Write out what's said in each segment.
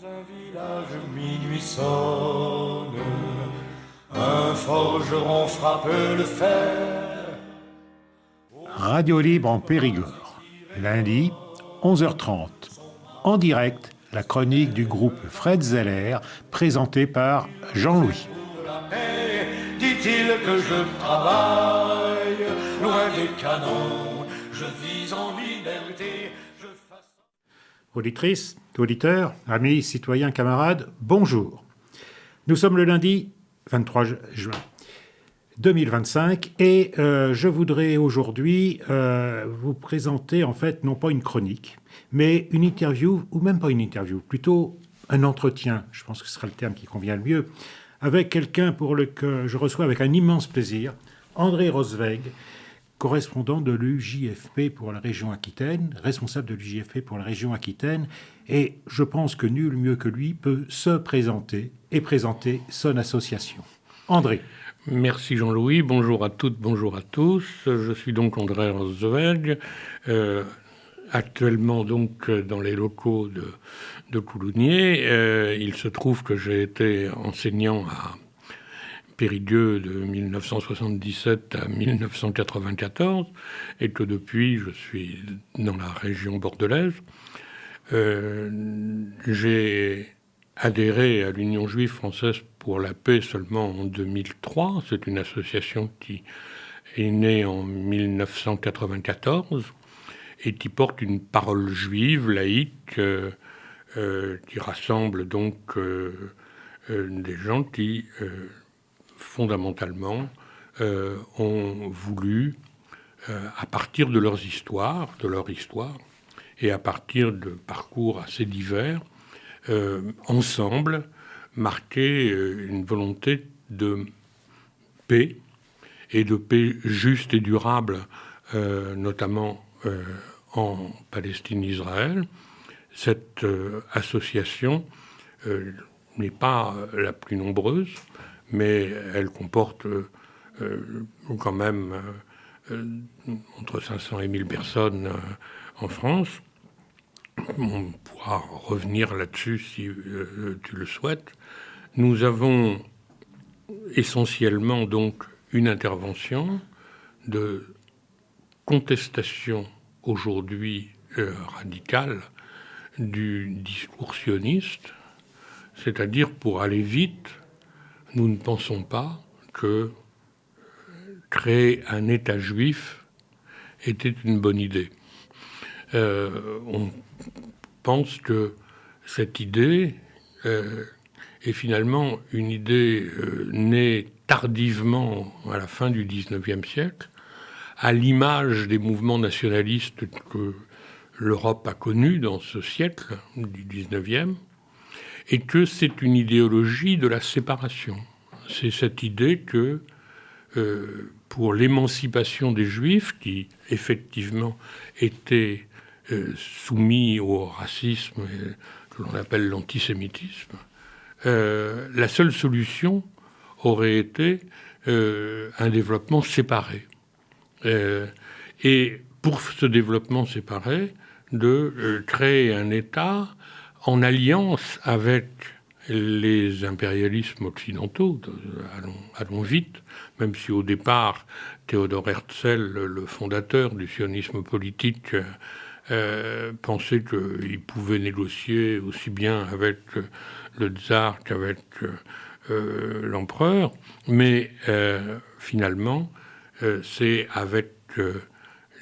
un village, minuit sonne, un forgeron frappe le fer. Radio Libre en Périgord, lundi, 11h30. En direct, la chronique du groupe Fred Zeller, présentée par Jean-Louis. Dit-il que je travaille loin des canons, je vis en liberté. Auditrices, auditeurs, amis, citoyens, camarades, bonjour. Nous sommes le lundi 23 juin 2025 et je voudrais aujourd'hui vous présenter en fait non pas une chronique, mais une interview, ou même pas une interview, plutôt un entretien, je pense que ce sera le terme qui convient le mieux, avec quelqu'un que je reçois avec un immense plaisir, André Rosweg, correspondant de l'UJFP pour la région Aquitaine, responsable de l'UJFP pour la région Aquitaine, et je pense que nul mieux que lui peut se présenter et présenter son association. André. Merci Jean-Louis, bonjour à toutes, bonjour à tous. Je suis donc André Rosweg, actuellement donc dans les locaux de Coulounier. Il se trouve que j'ai été enseignant à Périgueux de 1977 à 1994 et que depuis je suis dans la région bordelaise. J'ai adhéré à l'Union juive française pour la paix seulement en 2003. C'est une association qui est née en 1994 et qui porte une parole juive, laïque, qui rassemble donc des gens qui fondamentalement ont voulu, à partir de leur histoire, et à partir de parcours assez divers, ensemble, marquer une volonté de paix, et de paix juste et durable, notamment en Palestine-Israël. Cette association n'est pas la plus nombreuse, mais elle comporte quand même entre 500 et 1000 personnes en France. On pourra revenir là-dessus si tu le souhaites. Nous avons essentiellement donc une intervention de contestation aujourd'hui radicale du discours sioniste, c'est-à-dire pour aller vite, nous ne pensons pas que créer un État juif était une bonne idée. On pense que cette idée est finalement une idée née tardivement à la fin du XIXe siècle, à l'image des mouvements nationalistes que l'Europe a connus dans ce siècle du XIXe, et que c'est une idéologie de la séparation. C'est cette idée que pour l'émancipation des Juifs, qui effectivement étaient soumis au racisme que l'on appelle l'antisémitisme, la seule solution aurait été un développement séparé. Et pour ce développement séparé, de créer un État en alliance avec les impérialismes occidentaux, allons vite, même si au départ, Théodore Herzl, le fondateur du sionisme politique, pensait qu'il pouvait négocier aussi bien avec le tsar qu'avec l'empereur, mais finalement, c'est avec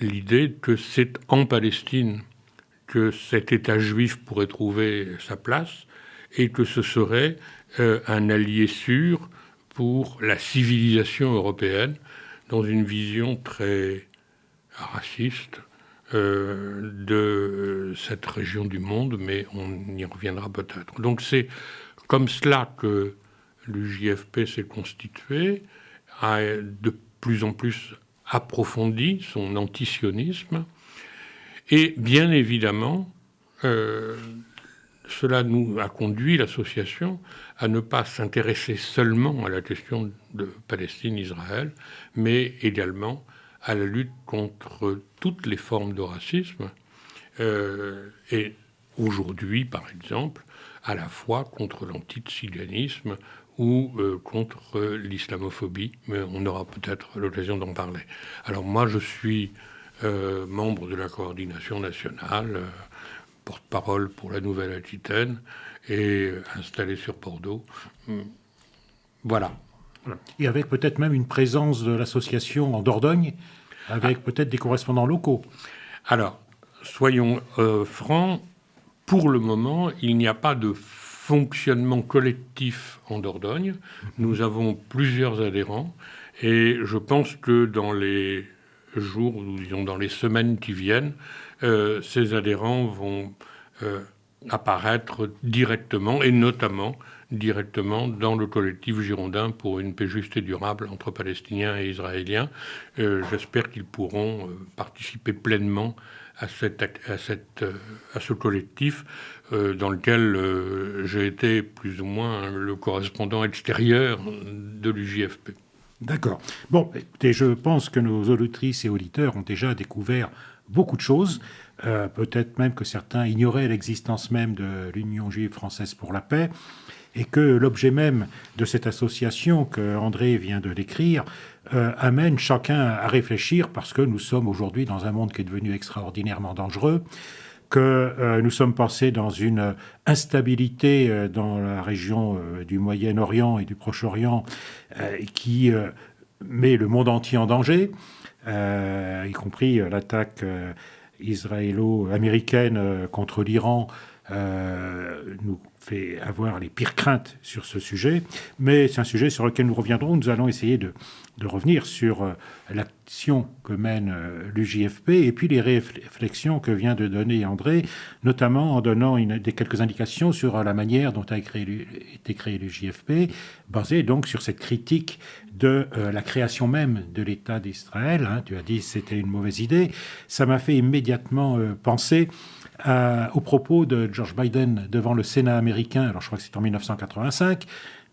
l'idée que c'est en Palestine que cet État juif pourrait trouver sa place et que ce serait un allié sûr pour la civilisation européenne dans une vision très raciste de cette région du monde, mais on y reviendra peut-être. Donc c'est comme cela que l'UJFP s'est constitué, a de plus en plus approfondi son antisionisme, et bien évidemment, cela nous a conduit, l'association, à ne pas s'intéresser seulement à la question de Palestine-Israël, mais également à la lutte contre toutes les formes de racisme. Et aujourd'hui, par exemple, à la fois contre l'antisémitisme ou contre l'islamophobie, mais on aura peut-être l'occasion d'en parler. Alors moi, je suis membre de la coordination nationale, porte-parole pour la Nouvelle-Aquitaine et installé sur Bordeaux. Voilà. Et avec peut-être même une présence de l'association en Dordogne, avec peut-être des correspondants locaux. Alors, soyons francs, pour le moment, il n'y a pas de fonctionnement collectif en Dordogne. Nous avons plusieurs adhérents et je pense que dans les jours, ou disons dans les semaines qui viennent, ces adhérents vont apparaître directement, et notamment directement dans le collectif girondin pour une paix juste et durable entre Palestiniens et Israéliens. J'espère qu'ils pourront participer pleinement à ce collectif dans lequel j'ai été plus ou moins le correspondant extérieur de l'UJFP. D'accord. Bon, écoutez, je pense que nos auditrices et auditeurs ont déjà découvert beaucoup de choses. Peut-être même que certains ignoraient l'existence même de l'Union juive française pour la paix, et que l'objet même de cette association que André vient de décrire amène chacun à réfléchir, parce que nous sommes aujourd'hui dans un monde qui est devenu extraordinairement dangereux, que nous sommes passés dans une instabilité dans la région du Moyen-Orient et du Proche-Orient qui met le monde entier en danger, y compris l'attaque israélo-américaine contre l'Iran nous fait avoir les pires craintes sur ce sujet, mais c'est un sujet sur lequel nous reviendrons. Nous allons essayer de revenir sur l'action que mène l'UJFP et puis les réflexions que vient de donner André, notamment en donnant quelques indications sur la manière dont a été créé l'UJFP, basée donc sur cette critique de la création même de l'État d'Israël. Tu as dit que c'était une mauvaise idée. Ça m'a fait immédiatement penser aux propos de George Biden devant le Sénat américain. Alors je crois que c'est en 1985,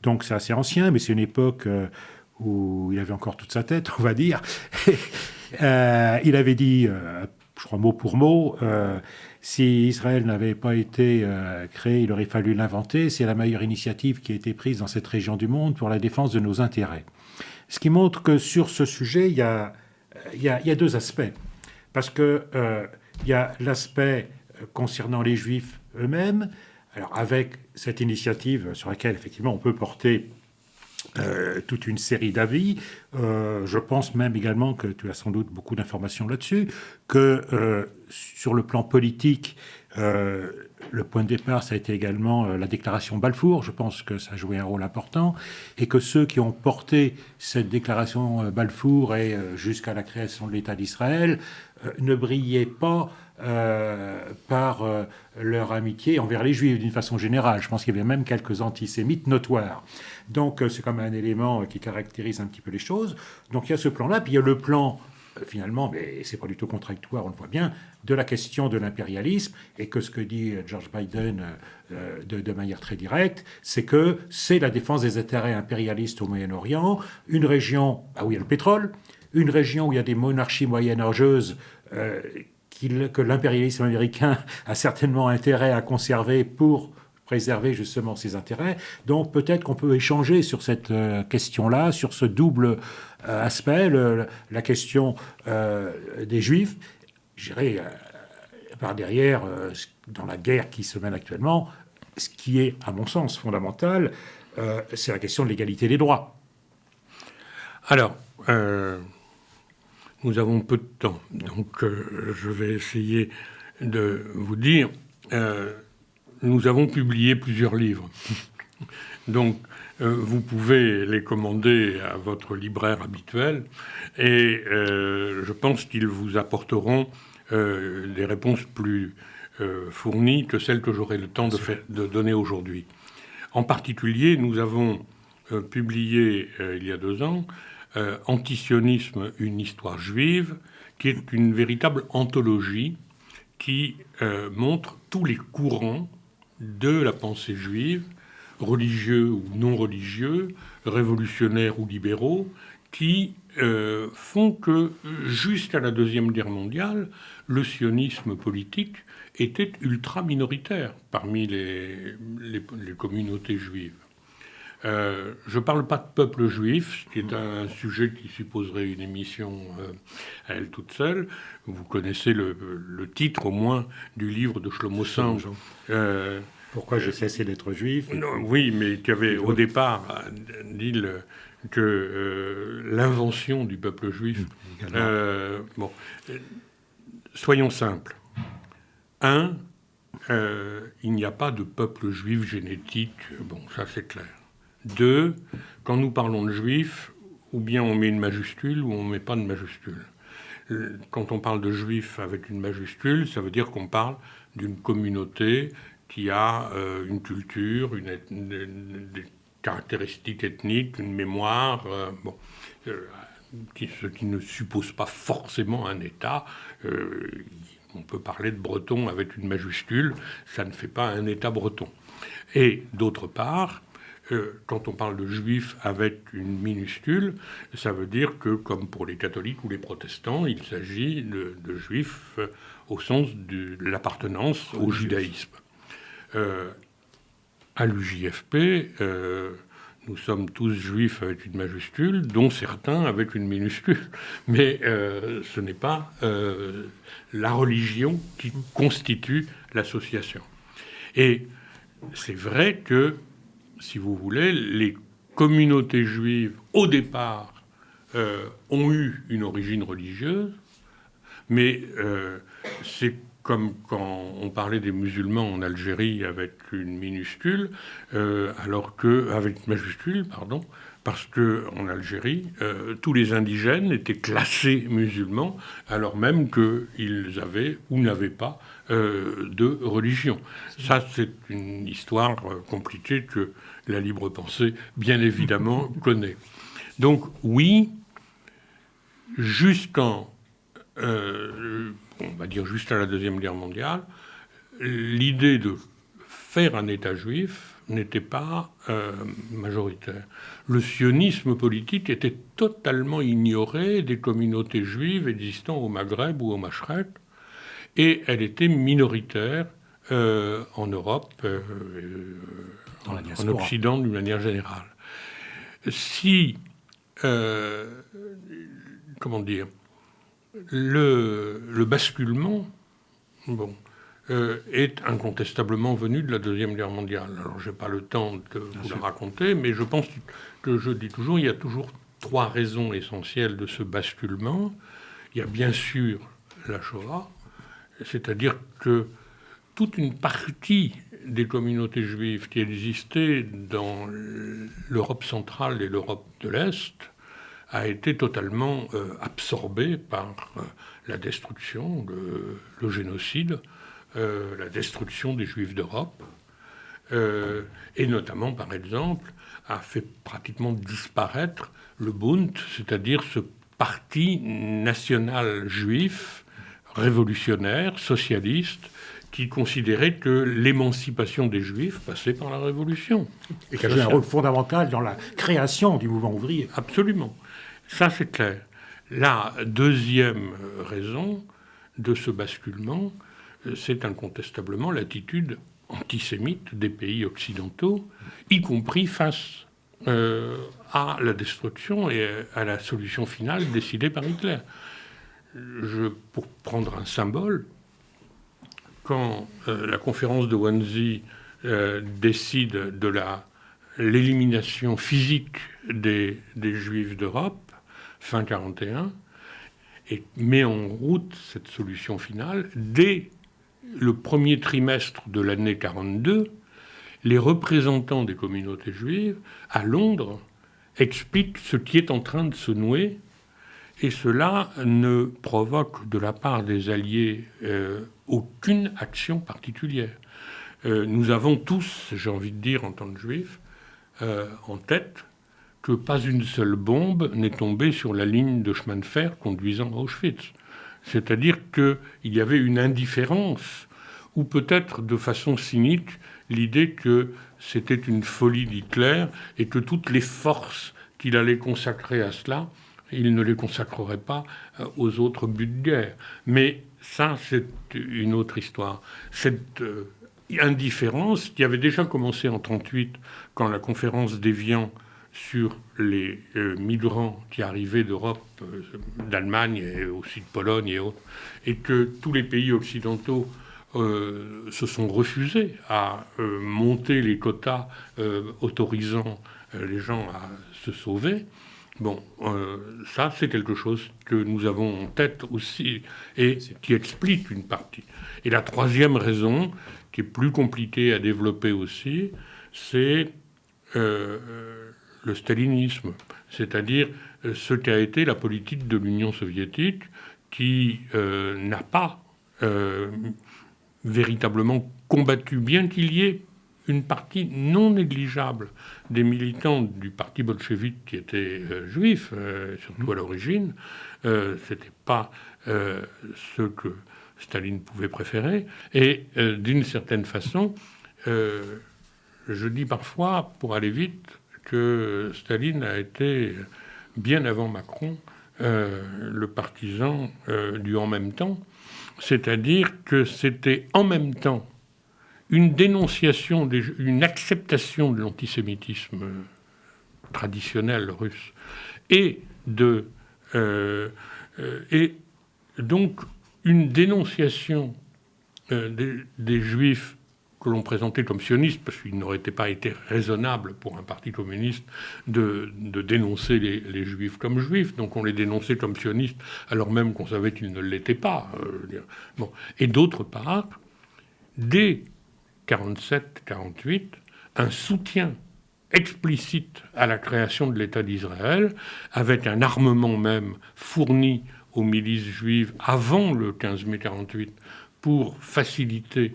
donc c'est assez ancien, mais c'est une époque où il avait encore toute sa tête, on va dire. Il avait dit, je crois mot pour mot, si Israël n'avait pas été créé, il aurait fallu l'inventer. C'est la meilleure initiative qui a été prise dans cette région du monde pour la défense de nos intérêts. Ce qui montre que sur ce sujet, il y a deux aspects. Parce que il y a l'aspect concernant les Juifs eux-mêmes, alors avec cette initiative sur laquelle effectivement on peut porter toute une série d'avis. Je pense même également que tu as sans doute beaucoup d'informations là-dessus, que sur le plan politique, le point de départ, ça a été également la déclaration Balfour. Je pense que ça a joué un rôle important et que ceux qui ont porté cette déclaration Balfour et jusqu'à la création de l'État d'Israël ne brillaient pas par leur amitié envers les Juifs d'une façon générale. Je pense qu'il y avait même quelques antisémites notoires. Donc c'est comme un élément qui caractérise un petit peu les choses. Donc il y a ce plan-là, puis il y a le plan, finalement, mais c'est pas du tout contradictoire, on le voit bien, de la question de l'impérialisme, et que ce que dit George Biden de manière très directe, c'est que c'est la défense des intérêts impérialistes au Moyen-Orient, une région où il y a le pétrole, une région où il y a des monarchies moyenâgeuses que l'impérialisme américain a certainement intérêt à conserver pour préserver justement ses intérêts. Donc peut-être qu'on peut échanger sur cette question-là, sur ce double aspect, la question des Juifs. Je dirais, par derrière, dans la guerre qui se mène actuellement, ce qui est, à mon sens, fondamental, c'est la question de l'égalité des droits. Alors, nous avons peu de temps, donc je vais essayer de vous dire... nous avons publié plusieurs livres. Donc, vous pouvez les commander à votre libraire habituel et je pense qu'ils vous apporteront des réponses plus fournies que celles que j'aurai le temps de donner aujourd'hui. En particulier, nous avons publié il y a 2 ans Antisionisme, une histoire juive, qui est une véritable anthologie qui montre tous les courants de la pensée juive, religieux ou non religieux, révolutionnaires ou libéraux, qui font que, jusqu'à la Deuxième Guerre mondiale, le sionisme politique était ultra minoritaire parmi les communautés juives. Je ne parle pas de peuple juif, ce qui est un sujet qui supposerait une émission à elle toute seule. Vous connaissez le titre, au moins, du livre de Shlomo Sand. Pourquoi j'ai cessé d'être juif? Non, oui, mais qui avait au départ dit que l'invention du peuple juif... bon, soyons simples. Un, il n'y a pas de peuple juif génétique. Bon, ça c'est clair. Deux, quand nous parlons de juifs, ou bien on met une majuscule ou on ne met pas de majuscule. Quand on parle de juifs avec une majuscule, ça veut dire qu'on parle d'une communauté qui a une culture, des caractéristiques ethniques, une mémoire, ce qui ne suppose pas forcément un État. On peut parler de breton avec une majuscule, ça ne fait pas un État breton. Et d'autre part, quand on parle de juifs avec une minuscule, ça veut dire que, comme pour les catholiques ou les protestants, il s'agit de juifs au sens de l'appartenance au judaïsme. À l'UJFP, nous sommes tous juifs avec une majuscule, dont certains avec une minuscule. Mais ce n'est pas la religion qui constitue l'association. Et c'est vrai que, si vous voulez, les communautés juives, au départ, ont eu une origine religieuse, mais c'est comme quand on parlait des musulmans en Algérie avec une minuscule, avec majuscule, pardon, parce qu'en Algérie, tous les indigènes étaient classés musulmans, alors même qu'ils avaient ou n'avaient pas de religion. Ça, c'est une histoire compliquée que la libre pensée, bien évidemment, connaît. Donc, oui, on va dire jusqu'à la Deuxième Guerre mondiale, l'idée de faire un État juif n'était pas majoritaire. Le sionisme politique était totalement ignoré des communautés juives existant au Maghreb ou au Mashrek, et elle était minoritaire en Europe, en Occident d'une manière générale. Si, le basculement est incontestablement venu de la Deuxième Guerre mondiale. Alors, je n'ai pas le temps de vous le raconter, mais je pense que je dis toujours, il y a toujours trois raisons essentielles de ce basculement. Il y a bien sûr la Shoah, c'est-à-dire que toute une partie des communautés juives qui existaient dans l'Europe centrale et l'Europe de l'Est a été totalement absorbée par la destruction, le génocide, la destruction des Juifs d'Europe, et notamment, par exemple, a fait pratiquement disparaître le Bund, c'est-à-dire ce parti national juif, révolutionnaire, socialiste, qui considérait que l'émancipation des Juifs passait par la Révolution. Et qui a joué un rôle fondamental dans la création du mouvement ouvrier. Absolument. Ça, c'est clair. La deuxième raison de ce basculement, c'est incontestablement l'attitude antisémite des pays occidentaux, y compris face à la destruction et à la solution finale décidée par Hitler. Pour prendre un symbole, quand la conférence de Wannsee décide de l'élimination physique des Juifs d'Europe, fin 1941, et met en route cette solution finale, dès le premier trimestre de l'année 1942, les représentants des communautés juives à Londres expliquent ce qui est en train de se nouer, et cela ne provoque de la part des Alliés aucune action particulière. Nous avons tous, j'ai envie de dire en tant que Juifs, en tête que pas une seule bombe n'est tombée sur la ligne de chemin de fer conduisant à Auschwitz. C'est-à-dire qu'il y avait une indifférence, ou peut-être de façon cynique, l'idée que c'était une folie d'Hitler et que toutes les forces qu'il allait consacrer à cela, il ne les consacrerait pas aux autres buts de guerre. Mais ça, c'est une autre histoire. Cette indifférence qui avait déjà commencé en 1938, quand la conférence d'Évian sur les migrants qui arrivaient d'Europe, d'Allemagne et aussi de Pologne et autres, et que tous les pays occidentaux se sont refusés à monter les quotas autorisant les gens à se sauver. Bon, ça, c'est quelque chose que nous avons en tête aussi et qui explique une partie. Et la troisième raison, qui est plus compliquée à développer aussi, c'est le stalinisme, c'est-à-dire ce qu'a été la politique de l'Union soviétique qui n'a pas véritablement combattu, bien qu'il y ait une partie non négligeable des militants du parti bolchevique qui étaient juifs, surtout à l'origine. C'était pas ce que Staline pouvait préférer. Et d'une certaine façon, je dis parfois, pour aller vite, que Staline a été, bien avant Macron, le partisan du « en même temps », c'est-à-dire que c'était en même temps une dénonciation, une acceptation de l'antisémitisme traditionnel russe et donc une dénonciation des juifs que l'on présentait comme sionistes, parce qu'il n'aurait pas été raisonnable pour un parti communiste de dénoncer les juifs comme juifs, donc on les dénonçait comme sionistes alors même qu'on savait qu'ils ne l'étaient pas. Bon. Et d'autre part, dès 47-48, un soutien explicite à la création de l'État d'Israël, avec un armement même fourni aux milices juives avant le 15 mai 48 pour faciliter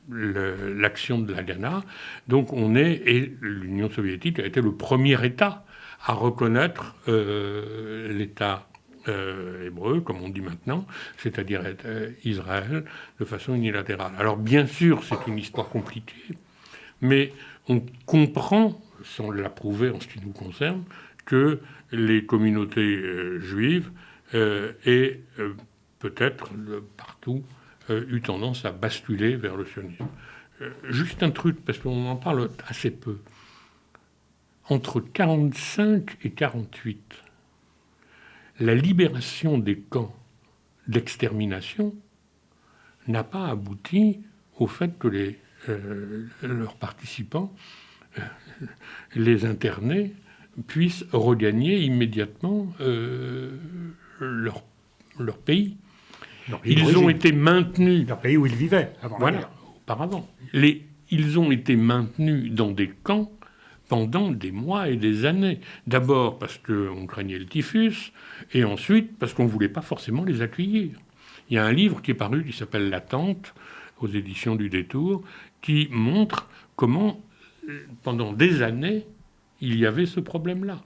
l'action de l'Haganah. Donc et l'Union soviétique a été le premier État à reconnaître l'État hébreu, comme on dit maintenant, c'est-à-dire Israël, de façon unilatérale. Alors bien sûr, c'est une histoire compliquée, mais on comprend, sans l'approuver en ce qui nous concerne, que les communautés juives aient peut-être partout eu tendance à basculer vers le sionisme. Juste un truc, parce qu'on en parle assez peu. Entre 1945 et 1948, la libération des camps d'extermination n'a pas abouti au fait que leurs participants, les internés, puissent regagner immédiatement leur pays. Ils ont été maintenus... Leur pays où ils vivaient avant la guerre. Auparavant. Ils ont été maintenus dans des camps pendant des mois et des années. D'abord parce qu'on craignait le typhus, et ensuite parce qu'on ne voulait pas forcément les accueillir. Il y a un livre qui est paru qui s'appelle « L'attente » aux éditions du Détour, qui montre comment, pendant des années, il y avait ce problème-là.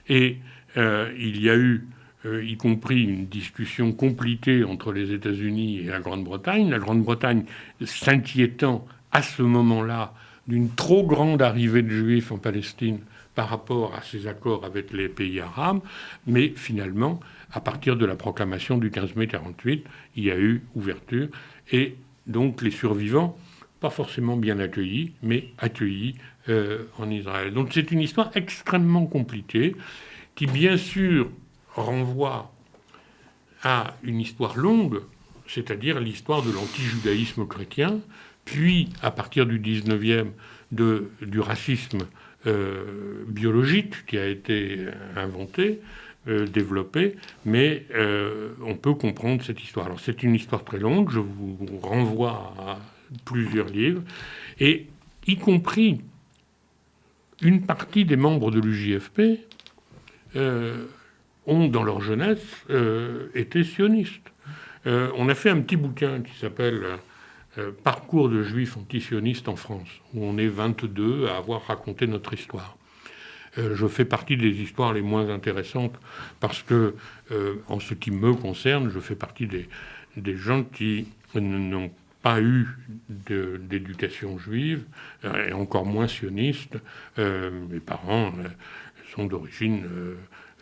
Et il y a eu, y compris une discussion compliquée entre les États-Unis et la Grande-Bretagne, la Grande-Bretagne s'inquiétant à ce moment-là d'une trop grande arrivée de Juifs en Palestine par rapport à ces accords avec les pays arabes, mais finalement, à partir de la proclamation du 15 mai 1948, il y a eu ouverture, et donc les survivants, pas forcément bien accueillis, mais accueillis en Israël. Donc c'est une histoire extrêmement compliquée, qui bien sûr renvoie à une histoire longue, c'est-à-dire l'histoire de l'anti-judaïsme chrétien, puis à partir du 19e, du racisme biologique qui a été inventé, développé, mais on peut comprendre cette histoire. Alors c'est une histoire très longue, je vous renvoie à plusieurs livres, et y compris une partie des membres de l'UJFP ont, dans leur jeunesse, été sionistes. On a fait un petit bouquin qui s'appelle Parcours de juifs antisionistes en France, où on est 22 à avoir raconté notre histoire. Je fais partie des histoires les moins intéressantes parce que, en ce qui me concerne, je fais partie des gens qui n'ont pas eu d'éducation juive, et encore moins sioniste. Mes parents sont d'origine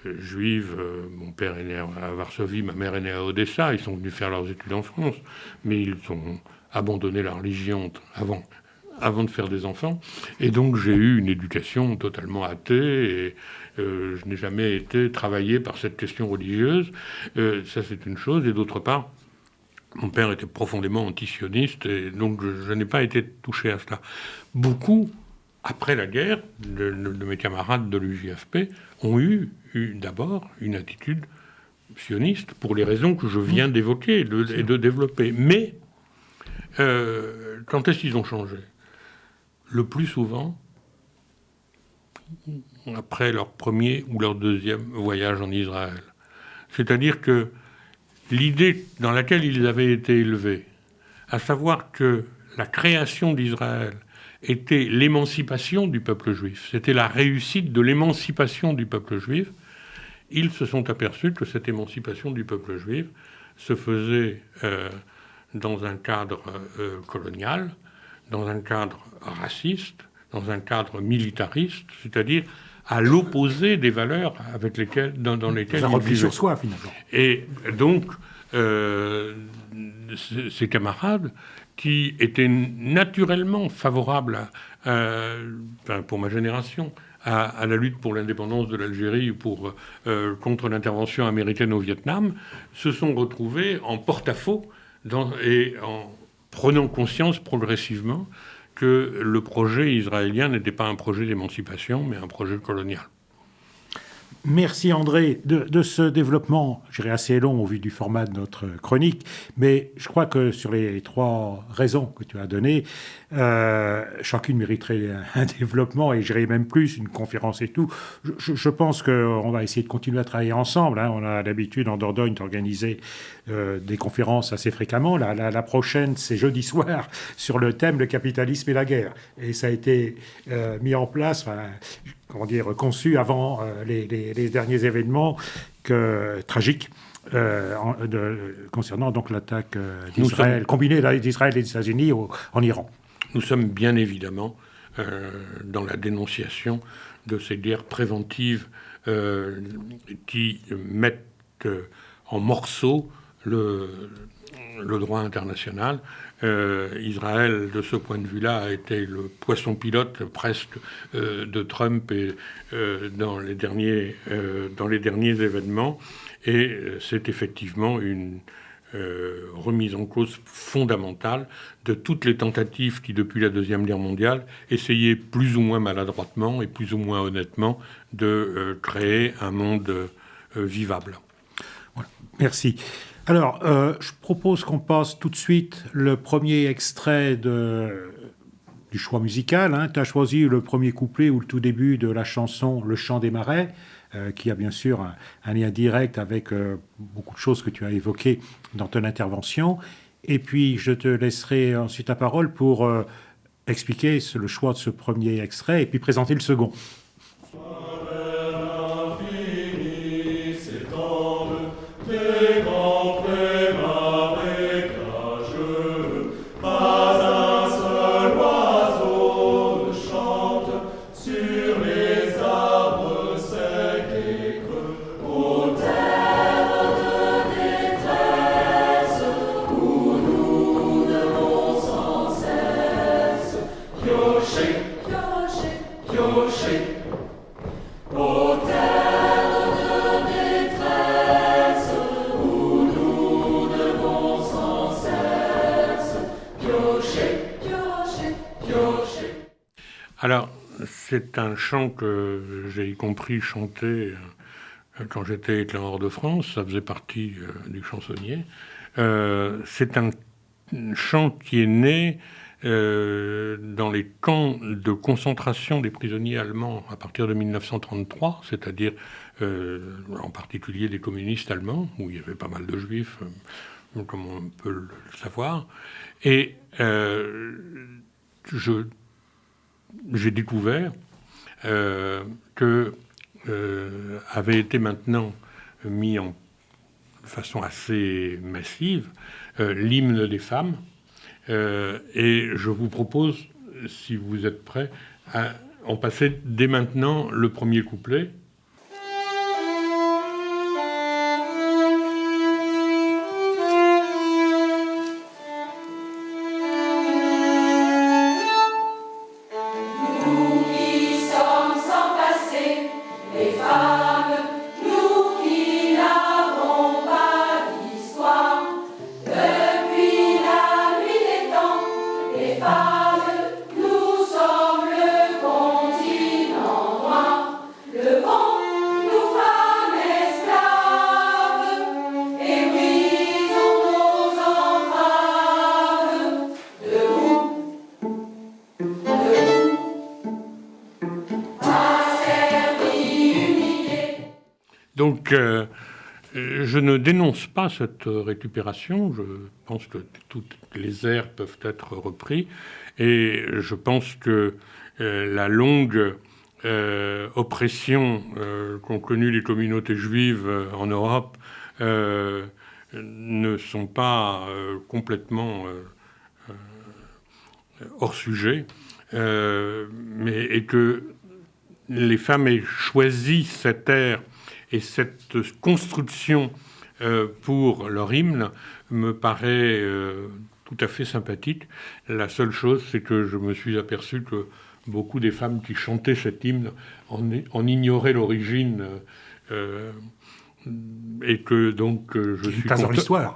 juive. Mon père est né à Varsovie, ma mère est née à Odessa. Ils sont venus faire leurs études en France, mais ils ont abandonné la religion avant de faire des enfants. Et donc j'ai eu une éducation totalement athée, et je n'ai jamais été travaillé par cette question religieuse. Ça, c'est une chose. Et d'autre part, mon père était profondément antisioniste, et donc je n'ai pas été touché à cela. Beaucoup, après la guerre, de mes camarades de l'UJFP ont eu d'abord une attitude sioniste pour les raisons que je viens d'évoquer et de développer. Mais quand est-ce qu'ils ont changé ? Le plus souvent, après leur premier ou leur deuxième voyage en Israël. C'est-à-dire que l'idée dans laquelle ils avaient été élevés, à savoir que la création d'Israël était l'émancipation du peuple juif, c'était la réussite de l'émancipation du peuple juif, ils se sont aperçus que cette émancipation du peuple juif se faisait dans un cadre colonial, dans un cadre raciste, dans un cadre militariste, c'est-à-dire à l'opposé des valeurs avec lesquelles, dans lesquelles ils vivaient. Sur soi, finalement. Et donc, ces camarades qui étaient naturellement favorables, pour ma génération, à la lutte pour l'indépendance de l'Algérie ou contre l'intervention américaine au Vietnam, se sont retrouvés en porte-à-faux et en prenant conscience progressivement que le projet israélien n'était pas un projet d'émancipation, mais un projet colonial. Merci André de ce développement, je dirais assez long au vu du format de notre chronique, mais je crois que sur les 3 raisons que tu as données, chacune mériterait un développement, et je dirais même plus, une conférence et tout. Je pense qu'on va essayer de continuer à travailler ensemble. On a l'habitude en Dordogne d'organiser des conférences assez fréquemment. La prochaine, c'est jeudi soir, sur le thème « Le capitalisme et la guerre ». Et ça a été mis en place, conçu avant les derniers événements tragiques concernant donc l'attaque d'Israël, combinée d'Israël et des États-Unis en Iran. Nous sommes bien évidemment dans la dénonciation de ces guerres préventives qui mettent en morceaux le droit international. Israël, de ce point de vue-là, a été le poisson pilote presque de Trump et, dans les derniers événements. Et c'est effectivement une remise en cause fondamentale de toutes les tentatives qui, depuis la Deuxième Guerre mondiale, essayaient plus ou moins maladroitement et plus ou moins honnêtement de créer un monde vivable. Voilà. Merci. Alors, je propose qu'on passe tout de suite le premier extrait du choix musical. Tu as choisi le premier couplet ou le tout début de la chanson « Le chant des marais », qui a bien sûr un lien direct avec beaucoup de choses que tu as évoquées dans ton intervention. Et puis, je te laisserai ensuite la parole pour expliquer le choix de ce premier extrait et puis présenter le second. Alors, c'est un chant que j'ai y compris chanter quand j'étais éclaireur hors de France. Ça faisait partie du chansonnier. C'est un chant qui est né dans les camps de concentration des prisonniers allemands à partir de 1933, c'est-à-dire en particulier des communistes allemands, où il y avait pas mal de juifs, comme on peut le savoir. Et j'ai découvert que avait été maintenant mis de façon assez massive l'hymne des femmes, Et je vous propose, si vous êtes prêts, à en passer dès maintenant le premier couplet. Donc, je ne dénonce pas cette récupération. Je pense que toutes les airs peuvent être repris. Et je pense que la longue oppression qu'ont connue les communautés juives en Europe ne sont pas complètement hors sujet, et que les femmes aient choisi cette ère et cette construction pour leur hymne me paraît tout à fait sympathique. La seule chose, c'est que je me suis aperçu que beaucoup des femmes qui chantaient cet hymne en ignoraient l'origine, et que donc je suis content. Dans l'histoire.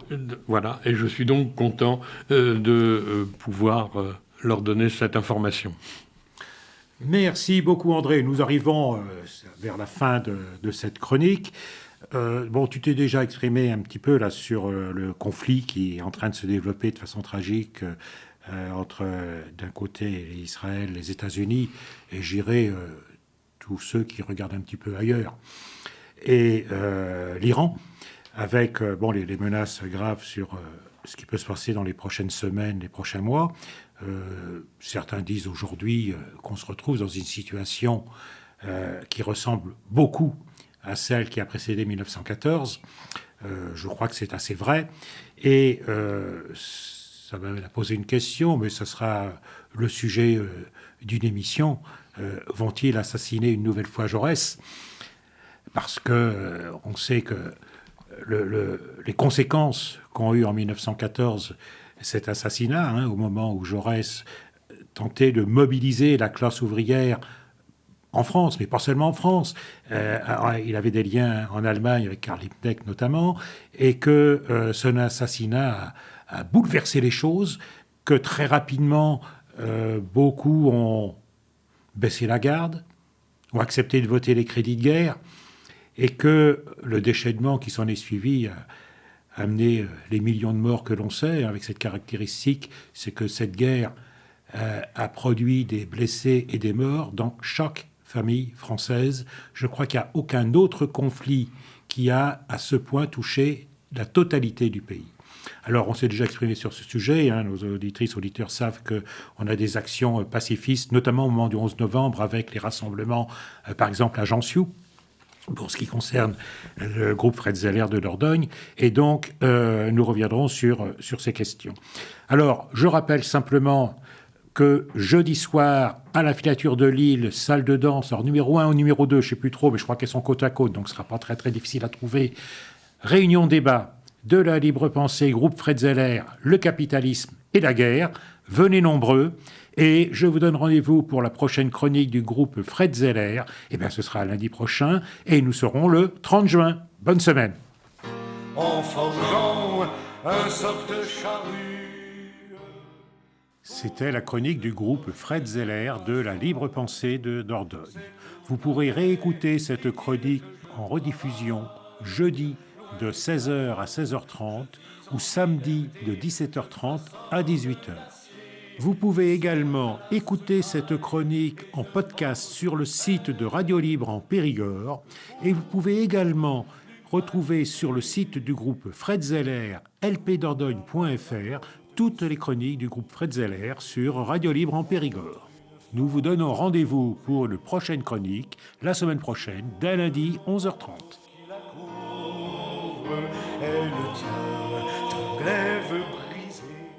Voilà, et je suis donc content de pouvoir leur donner cette information. Merci beaucoup André. Nous arrivons vers la fin de cette chronique. Bon, tu t'es déjà exprimé un petit peu là sur le conflit qui est en train de se développer de façon tragique entre d'un côté Israël, les États-Unis et j'irai tous ceux qui regardent un petit peu ailleurs. Et l'Iran, avec les menaces graves sur ce qui peut se passer dans les prochaines semaines, les prochains mois. Certains disent aujourd'hui qu'on se retrouve dans une situation qui ressemble beaucoup à celle qui a précédé 1914. Je crois que c'est assez vrai. Et ça va poser une question, mais ce sera le sujet d'une émission. Vont-ils assassiner une nouvelle fois Jaurès ? Parce qu'on sait que les conséquences qu'ont eu en 1914 cet assassinat, au moment où Jaurès tentait de mobiliser la classe ouvrière en France, mais pas seulement en France. Il avait des liens en Allemagne avec Karl Liebknecht notamment, et que son assassinat a bouleversé les choses, que très rapidement, beaucoup ont baissé la garde, ont accepté de voter les crédits de guerre, et que le déchaînement qui s'en est suivi a amené les millions de morts que l'on sait, avec cette caractéristique, c'est que cette guerre a produit des blessés et des morts dans chaque famille française. Je crois qu'il n'y a aucun autre conflit qui a à ce point touché la totalité du pays. Alors, on s'est déjà exprimé sur ce sujet. Nos auditrices, auditeurs savent qu'on a des actions pacifistes, notamment au moment du 11 novembre, avec les rassemblements, par exemple, à Jansiou, pour ce qui concerne le groupe Fred Zeller de Dordogne. Et donc, nous reviendrons sur ces questions. Alors, je rappelle simplement que jeudi soir, à la Filature de Lille, salle de danse, alors numéro 1 ou numéro 2, je ne sais plus trop, mais je crois qu'elles sont côte à côte, donc ce ne sera pas très, très difficile à trouver. Réunion débat de la libre pensée, groupe Fred Zeller, le capitalisme et la guerre. Venez nombreux. Et je vous donne rendez-vous pour la prochaine chronique du groupe Fred Zeller. Eh bien, ce sera lundi prochain et nous serons le 30 juin. Bonne semaine. En forgeant un soc de charrue. C'était la chronique du groupe Fred Zeller de la libre pensée de Dordogne. Vous pourrez réécouter cette chronique en rediffusion jeudi de 16h à 16h30 ou samedi de 17h30 à 18h. Vous pouvez également écouter cette chronique en podcast sur le site de Radio Libre en Périgord et vous pouvez également retrouver sur le site du groupe Fred Zeller, lpdordogne.fr, toutes les chroniques du groupe Fred Zeller sur Radio Libre en Périgord. Nous vous donnons rendez-vous pour une prochaine chronique la semaine prochaine, dès lundi 11h30. Elle tient ton glaive